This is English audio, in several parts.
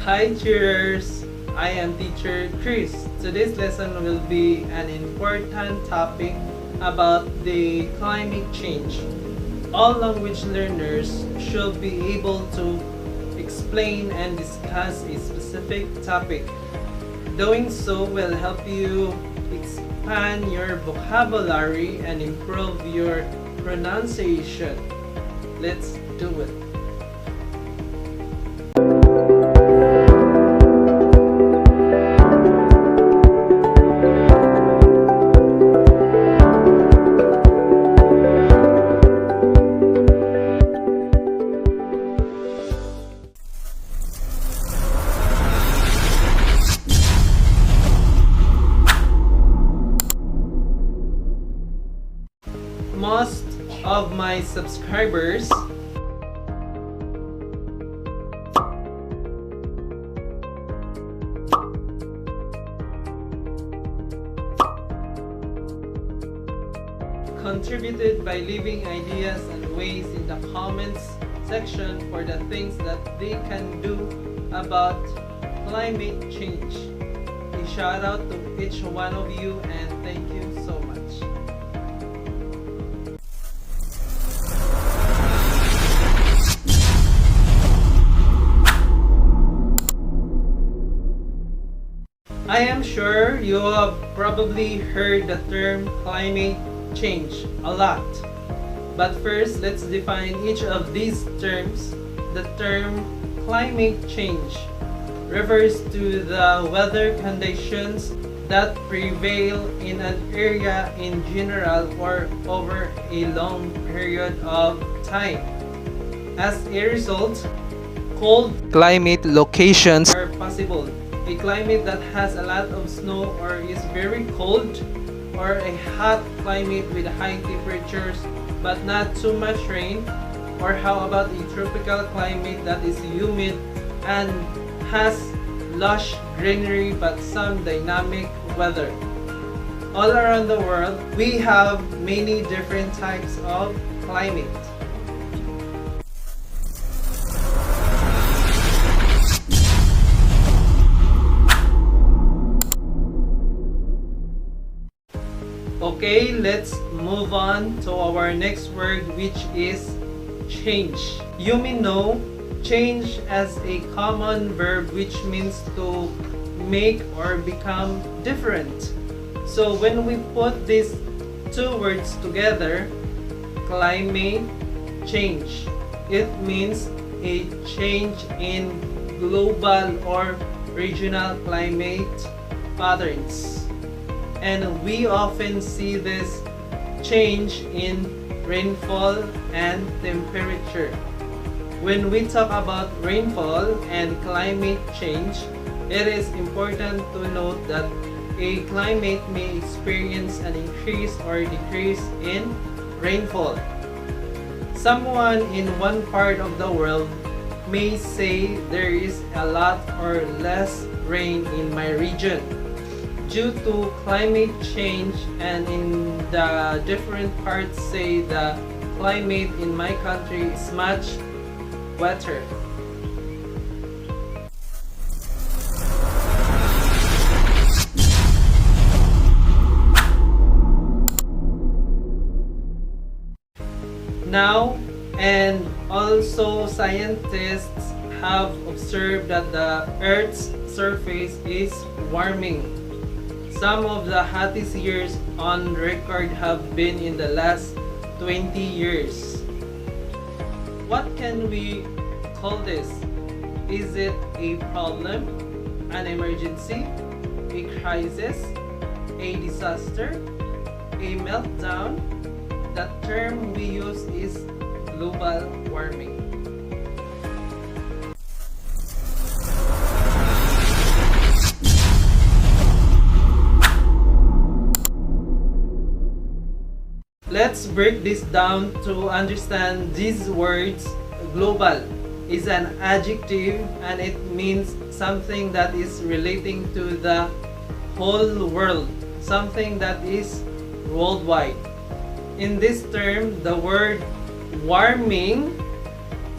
Hi cheerers! I am teacher Chris. Today's lesson will be an important topic about the climate change. All language learners should be able to explain and discuss a specific topic. Doing so will help you expand your vocabulary and improve your pronunciation. Let's do it. Most of my subscribers contributed by leaving ideas and ways in the comments section for the things that they can do about climate change. A shout out to each one of you and thank you so much. I am sure you have probably heard the term climate change a lot. But first, let's define each of these terms. The term climate change refers to the weather conditions that prevail in an area in general or over a long period of time. As a result, cold climate locations are possible. A climate that has a lot of snow or is very cold, or a hot climate with high temperatures but not too much rain, or how about a tropical climate that is humid and has lush greenery but some dynamic weather. All around the world, we have many different types of climate. Okay, let's move on to our next word, which is change. You may know change as a common verb which means to make or become different. So when we put these two words together, climate change, it means a change in global or regional climate patterns. And we often see this change in rainfall and temperature. When we talk about rainfall and climate change, it is important to note that a climate may experience an increase or decrease in rainfall. Someone in one part of the world may say there is a lot or less rain in my region due to climate change, and in the different parts say the climate in my country is much wetter. Now, and also scientists have observed that the Earth's surface is warming. Some of the hottest years on record have been in the last 20 years. What can we call this? Is it a problem, an emergency, a crisis, a disaster, a meltdown? The term we use is global warming. Let's break this down to understand these words. Global is an adjective and it means something that is relating to the whole world, something that is worldwide. In this term, the word warming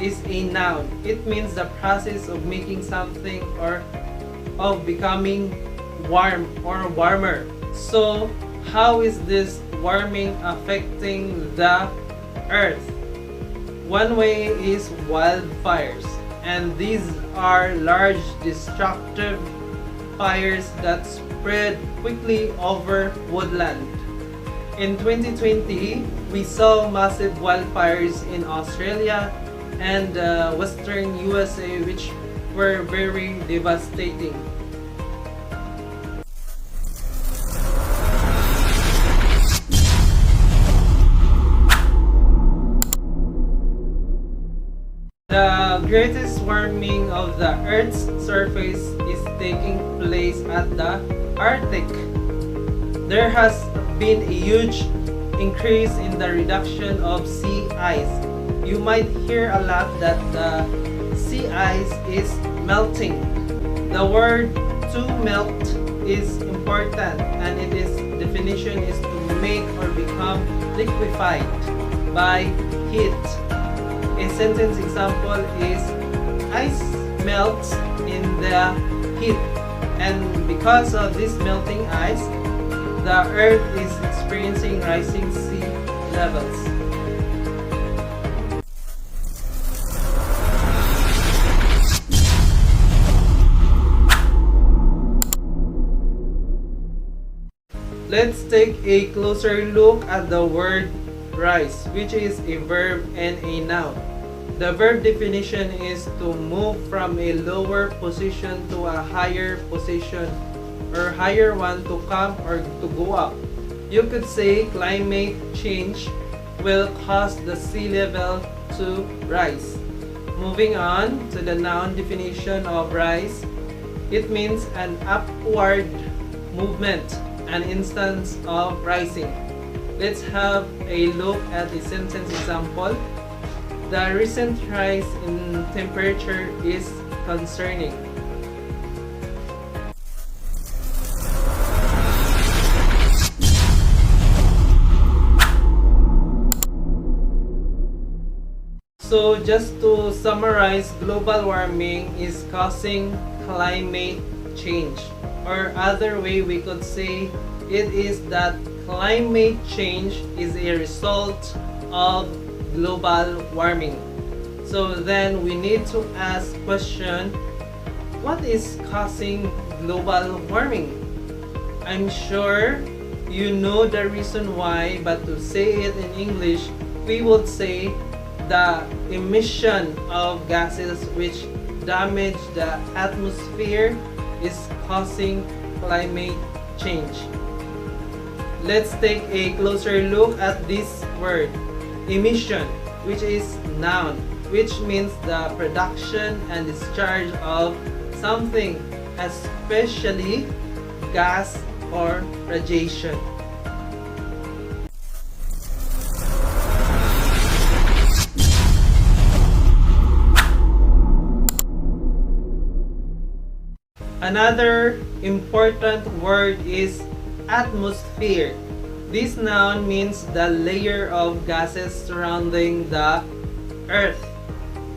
is a noun. It means the process of making something or of becoming warm or warmer. So, how is this warming affecting the earth? One way is wildfires, and these are large destructive fires that spread quickly over woodland. In 2020, we saw massive wildfires in Australia and western USA, which were very devastating. The greatest warming of the Earth's surface is taking place at the Arctic. There has been a huge increase in the reduction of sea ice. You might hear a lot that the sea ice is melting. The word to melt is important, and its definition is to make or become liquefied by heat. A sentence example is, ice melts in the heat, and because of this melting ice, the earth is experiencing rising sea levels. Let's take a closer look at the word rise, which is a verb and a noun. The verb definition is to move from a lower position to a higher position or higher one, to come or to go up. You could say climate change will cause the sea level to rise. Moving on to the noun definition of rise, it means an upward movement, an instance of rising. Let's have a look at the sentence example. The recent rise in temperature is concerning. So just to summarize, global warming is causing climate change. Or other way we could say it is that climate change is a result of global warming. So then we need to ask question, what is causing global warming? I'm sure you know the reason why, but to say it in English, we would say the emission of gases which damage the atmosphere is causing climate change. Let's take a closer look at this word, emission, which is noun, which means the production and discharge of something, especially gas or radiation. Another important word is atmosphere. This noun means the layer of gases surrounding the earth.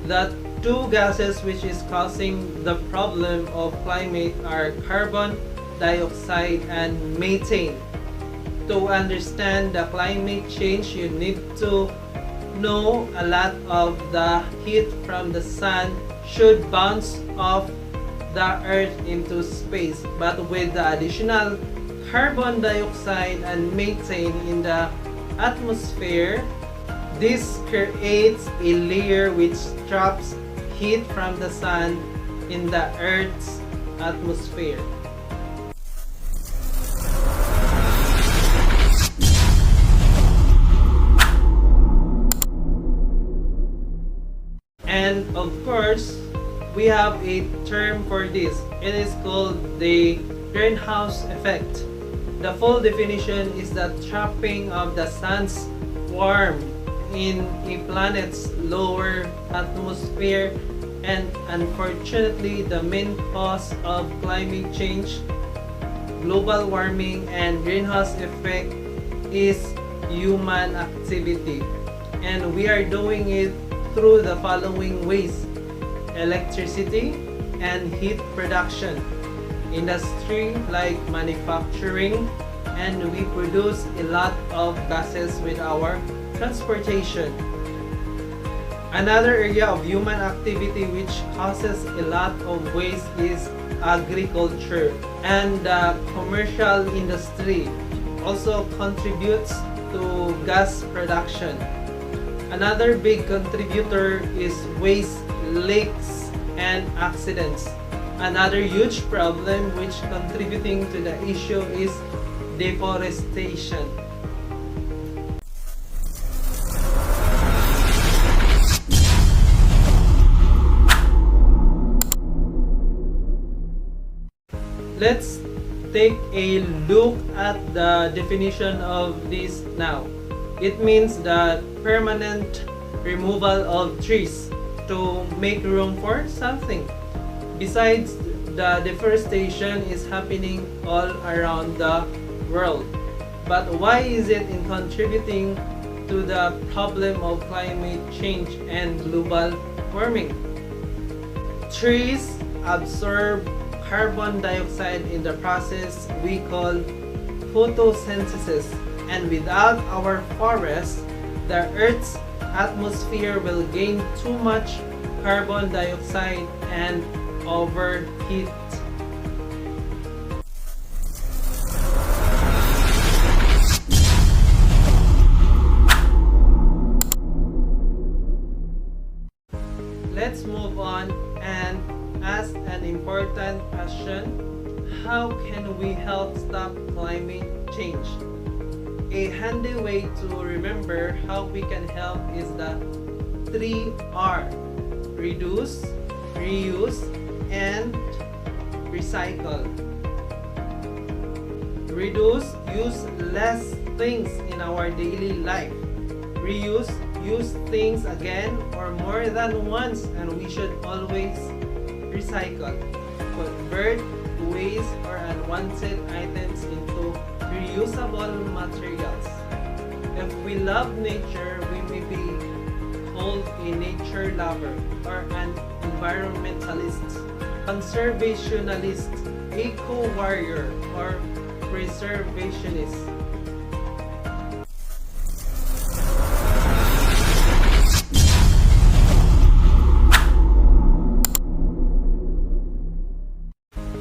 The two gases which is causing the problem of climate are carbon dioxide and methane. To understand the climate change, you need to know a lot of the heat from the sun should bounce off the earth into space, but with the additional carbon dioxide and methane in the atmosphere, this creates a layer which traps heat from the sun in the earth's atmosphere. And of course, we have a term for this. It is called the greenhouse effect. The full definition is the trapping of the sun's warmth in a planet's lower atmosphere, and unfortunately the main cause of climate change, global warming, and greenhouse effect is human activity, and we are doing it through the following ways: electricity and heat production, industry like manufacturing, and we produce a lot of gases with our transportation. Another area of human activity which causes a lot of waste is agriculture, and the commercial industry also contributes to gas production. Another big contributor is waste, leaks, and accidents. Another huge problem which contributing to the issue is deforestation. Let's take a look at the definition of this now. It means the permanent removal of trees to make room for something. Besides, the deforestation is happening all around the world. But why is it in contributing to the problem of climate change and global warming? Trees absorb carbon dioxide in the process we call photosynthesis, and without our forests, the Earth's atmosphere will gain too much carbon dioxide and overheat. Let's move on and ask an important question: how can we help stop climate change? A handy way to remember how we can help is the 3R: reduce, reuse, and recycle. Reduce, use less things in our daily life. Reuse, use things again or more than once, and we should always recycle. Convert waste or unwanted items into reusable materials. If we love nature, we may be called a nature lover or an environmentalist, conservationalist, eco-warrior, or preservationist.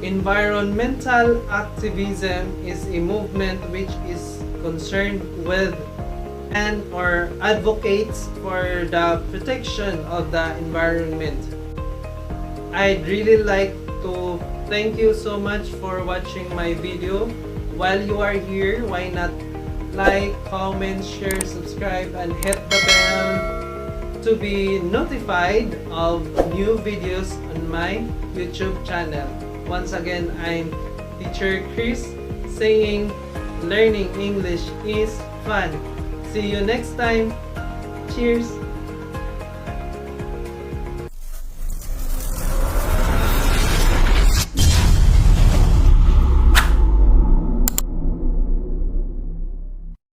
Environmental activism is a movement which is concerned with and or advocates for the protection of the environment. I'd really like to thank you so much for watching my video. While you are here, why not like, comment, share, subscribe, and hit the bell to be notified of new videos on my YouTube channel. Once again, I'm Teacher Chris saying learning English is fun. See you next time. Cheers!